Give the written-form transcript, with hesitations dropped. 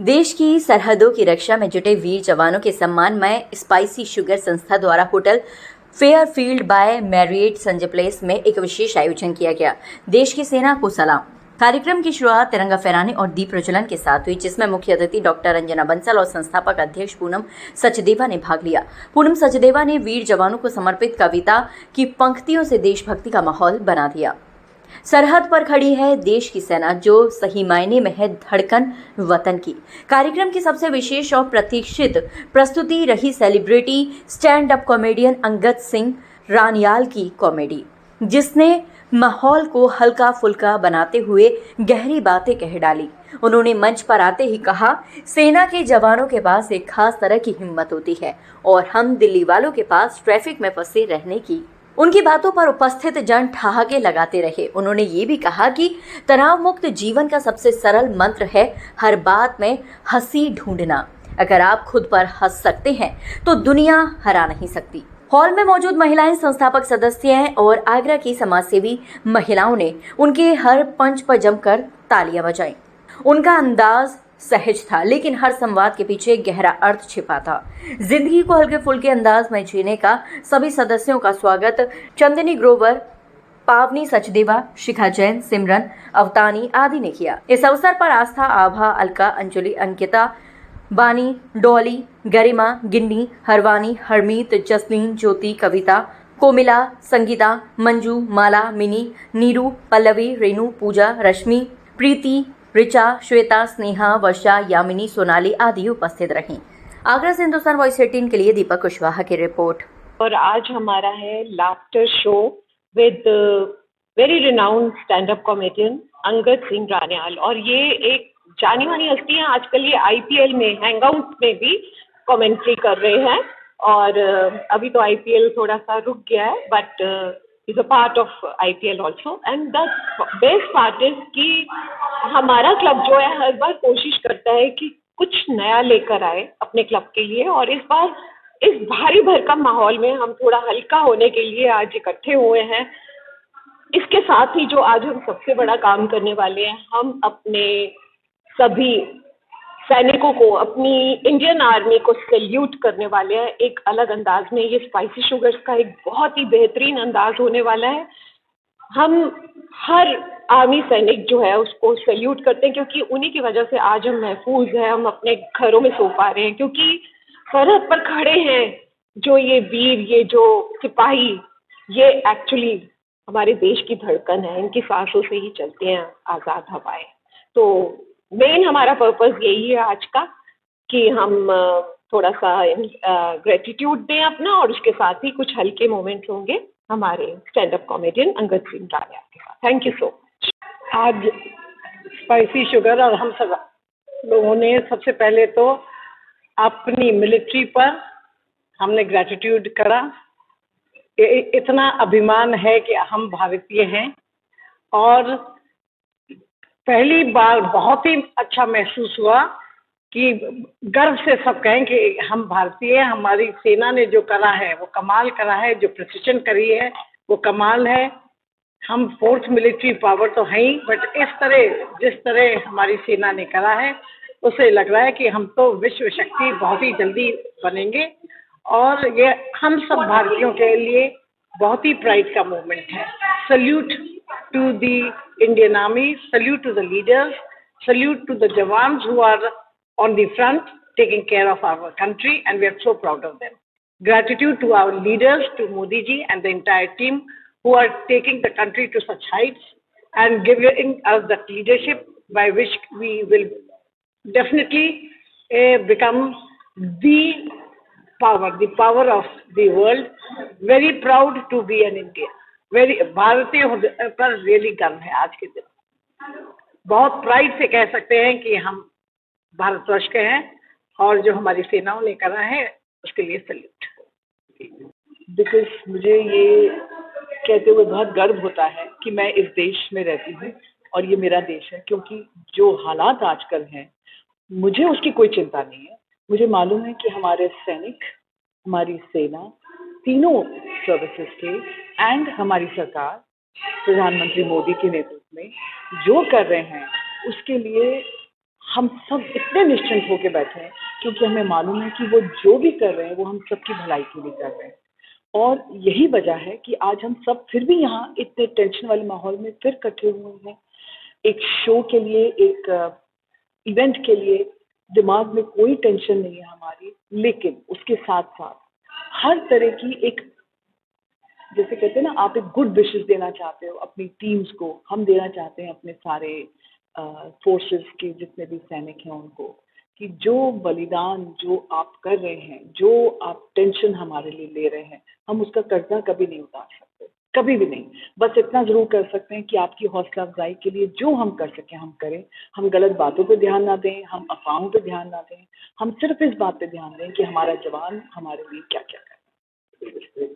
देश की सरहदों की रक्षा में जुटे वीर जवानों के सम्मान में स्पाइसी शुगर संस्था द्वारा hotel Fairfield by Marriott Sanjay Place में एक विशेष आयोजन किया गया। देश की सेना को सलाम कार्यक्रम की शुरुआत तिरंगा फहराने और दीप प्रज्वलन के साथ हुई, जिसमें मुख्य अतिथि डॉक्टर रंजना बंसल और संस्थापक अध्यक्ष पूनम सचदेवा ने भाग लिया। पूनम सचदेवा ने वीर जवानों को समर्पित कविता की पंक्तियों से देशभक्ति का माहौल बना दिया। सरहद पर खड़ी है देश की सेना, जो सही मायने में है धड़कन वतन की। कार्यक्रम की सबसे विशेष और प्रतीक्षित प्रस्तुति रही celebrity stand up comedian Angad Singh Raniyal की कॉमेडी, जिसने माहौल को हल्का फुल्का बनाते हुए गहरी बातें कह डाली। उन्होंने मंच पर आते ही कहा, सेना के जवानों के पास एक खास तरह की हिम्मत होती है और हम दिल्ली वालों के पास ट्रैफिक में फंसे रहने की। उनकी बातों पर उपस्थित जन ठहाके लगाते रहे। उन्होंने ये भी कहा कि तनाव मुक्त जीवन का सबसे सरल मंत्र है हर बात में हंसी ढूंढना। अगर आप खुद पर हंस सकते हैं तो दुनिया हरा नहीं सकती। हॉल में मौजूद महिलाएं संस्थापक सदस्य हैं और आगरा की समाजसेवी महिलाओं ने उनके हर पंच पर जमकर तालियां बजाईं। उनका अंदाज सहज था, लेकिन हर संवाद के पीछे गहरा अर्थ छिपा था। जिंदगी को हल्के फुल्के अंदाज में जीने का सभी सदस्यों का स्वागत चंदनी ग्रोवर, पावनी सचदेवा, शिखा जैन, सिमरन अवतानी आदि ने किया। इस अवसर पर आस्था, आभा, अलका, अंजलि, अंकिता, बानी, डॉली, गरिमा, गिन्नी, हरवानी, हरमीत, जसलीन, ज्योति, कविता, कोमिला, संगीता, मंजू, माला, मिनी, नीरू, पल्लवी, रेनू, पूजा, रश्मि, प्रीति, रिचा, श्वेता, स्नेहा, वर्षा, यामिनी, सोनाली आदि उपस्थित रहीं। आगरा से हिंदुस्तान वॉइस 18 के लिए दीपक कुशवाहा की रिपोर्ट। और आज हमारा है laughter show with very renowned stand up comedian Angad Singh Raniyal. और ये एक जानी मानी हस्ती है, आजकल ये आईपीएल में हैंगआउट में भी कमेंट्री कर रहे हैं। और अभी तो आईपीएल थोड़ा सा रुक गया है, but is a part of IPL also. And the best part is कि हमारा क्लब जो है हर बार कोशिश करता है कि कुछ नया लेकर आए अपने क्लब के लिए। और इस बार इस भारी भरकम माहौल में हम थोड़ा हल्का होने के लिए आज इकट्ठे हुए हैं। इसके साथ ही जो आज हम सबसे बड़ा काम करने वाले हैं, हम अपने सभी सैनिकों को, अपनी इंडियन आर्मी को सैल्यूट करने वाले हैं एक अलग अंदाज में। ये स्पाइसी शुगर्स का एक बहुत ही बेहतरीन अंदाज होने वाला है। हम हर आर्मी सैनिक जो है उसको सैल्यूट करते हैं, क्योंकि उन्हीं की वजह से आज हम महफूज हैं, हम अपने घरों में सो पा रहे हैं। क्योंकि सरहद पर खड़े हैं जो ये वीर, ये जो सिपाही, ये एक्चुअली हमारे देश की धड़कन है। इनकी सांसों से ही चलते हैं आज़ाद हवाएं। तो मेन हमारा पर्पस यही है आज का कि हम थोड़ा सा ग्रेटिट्यूड दें अपना, और उसके साथ ही कुछ हल्के मोमेंट्स होंगे हमारे stand up comedian Angad Singh Raniyal के साथ। Thank you so much. आज स्पाइसी शुगर और हम सब लोगों ने सबसे पहले तो अपनी मिलिट्री पर हमने ग्रेटिट्यूड करा। इतना अभिमान है कि हम भारतीय हैं, और पहली बार बहुत ही अच्छा महसूस हुआ कि गर्व से सब कहें कि हम भारतीय हैं। हमारी सेना ने जो करा है वो कमाल करा है, जो प्रिसिशन करी है वो कमाल है। हम फोर्थ मिलिट्री पावर तो हैं ही, बट जिस तरह हमारी सेना ने करा है उससे लग रहा है कि हम तो विश्व शक्ति बहुत ही जल्दी बनेंगे। और ये हम सब भारतीयों के लिए बहुत ही प्राइड का मोमेंट है। Salute to the Indian army, salute to the leaders, salute to the जवान्स who are on the front taking care of our country, and we are so proud of them. Gratitude to our leaders, to Modi ji and the entire team who are taking the country to such heights and giving us that leadership by which we will definitely become the power of the world. Very proud to be an Indian. Very भारतीय पर really गर्व है आज के दिन। बहुत pride से कह सकते हैं कि हम भारतवर्ष के हैं, और जो हमारी सेनाओं ने करा है उसके लिए सल्यूट। बिकॉज मुझे ये कहते हुए बहुत गर्व होता है कि मैं इस देश में रहती हूँ और ये मेरा देश है। क्योंकि जो हालात आजकल हैं मुझे उसकी कोई चिंता नहीं है। मुझे मालूम है कि हमारे सैनिक, हमारी सेना, तीनों सर्विसेज के एंड हमारी सरकार प्रधानमंत्री मोदी के नेतृत्व में जो कर रहे हैं उसके लिए हम सब इतने निश्चिंत होकर बैठे हैं क्योंकि हमें मालूम है कि वो जो भी कर रहे हैं वो हम सबकी भलाई के लिए कर रहे हैं। और यही वजह है कि आज हम सब फिर भी यहाँ इतने टेंशन वाले माहौल में फिर इकट्ठे हुए हैं, एक शो के लिए, एक इवेंट के लिए। दिमाग में कोई टेंशन नहीं है हमारी, लेकिन उसके साथ साथ हर तरह की एक, जैसे कहते हैं ना, आप एक गुड विशेस देना चाहते हो अपनी टीम्स को, हम देना चाहते हैं अपने सारे फोर्सेस के जितने भी सैनिक हैं उनको, कि जो बलिदान जो आप कर रहे हैं, जो आप टेंशन हमारे लिए ले रहे हैं, हम उसका कर्जा कभी नहीं उतार सकते, कभी भी नहीं। बस इतना जरूर कर सकते हैं कि आपकी हौसला अफजाई के लिए जो हम कर सकें हम करें। हम गलत बातों पर ध्यान ना दें, हम अफवाहों पर ध्यान ना दें, हम सिर्फ इस बात पे ध्यान दें कि हमारा जवान हमारे लिए क्या क्या कर रहा है।